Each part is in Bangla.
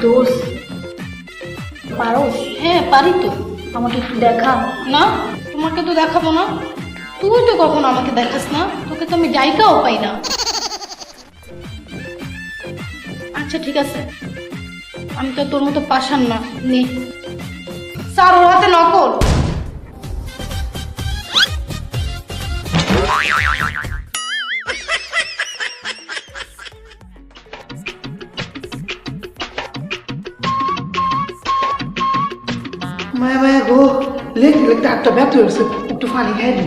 দোষ পারো? হ্যাঁ পারি তো। আমাকে একটু দেখা। না তোমাকে তো দেখাবো না, তুই তো কখনো আমাকে দেখাস না, তোকে তো আমি জায়গাও পাই না। আচ্ছা ঠিক আছে, আমি তো তোর মতো পাষাণ না, নে। স্যার ওর হাতে নকল। মায়া মায়া গো, লেখতে লেখতে একটা ব্যথা হয়েছে, একটু পানি খাই নি।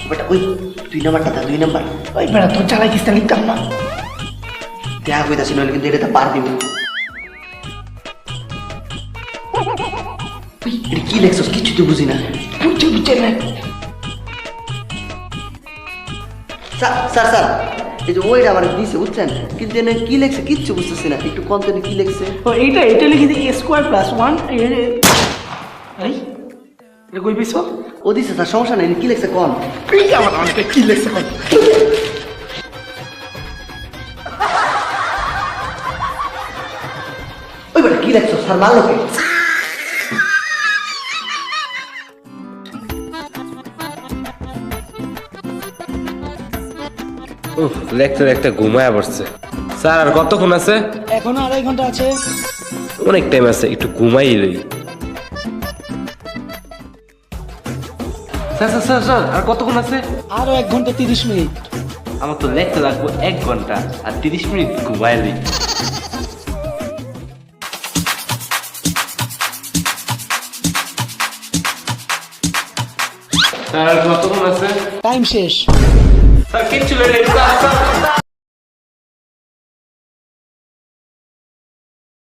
বেটা ওই 2 নাম্বারটা দা, 2 নাম্বার। ওই বেড়া তোর চালাই কিস্তা লিখতাম না। দেখা কইতাছি নইলে কিন্তু এটা তো পার দিব। এটা কি লেখছস কিছু তো বুঝি না। বুঝছে বুঝছে না। স্যার স্যার স্যার, এই যে ওইটা আমার দিছে বুঝছেন, কিন্তু এনে কি লেখছে কিচ্ছু বুঝতেছি না। একটু কন্টেন্ট কি লেখছে? ও এইটা এটা লিখে দিই a² + 1। এই এটা কই পেছো? ও দিছে স্যার, সমস্যা নাই। কি লেখছে কোন? এই আমার অনেকটা কি লেখছে কোন? ওই বেটা কি লেখছস স্যার, মারলো কে? উফ, লেকচার একটা ঘুমায় পড়ছে। স্যার আর কতক্ষণ আছে? এখনো 2.5 ঘন্টা আছে। অনেক টাইম আছে, একটু ঘুমাই লই। স্যার স্যার স্যার স্যার আর কতক্ষণ আছে? আরো 1 ঘন্টা 30 মিনিট। আমার তো লেখতে লাগবো 1 ঘন্টা আর 30 মিনিট, ঘুমাই লই। স্যার আর কতক্ষণ আছে? টাইম শেষ। স্যার কিচ্ছু লই নাই, স্যার স্যার স্যার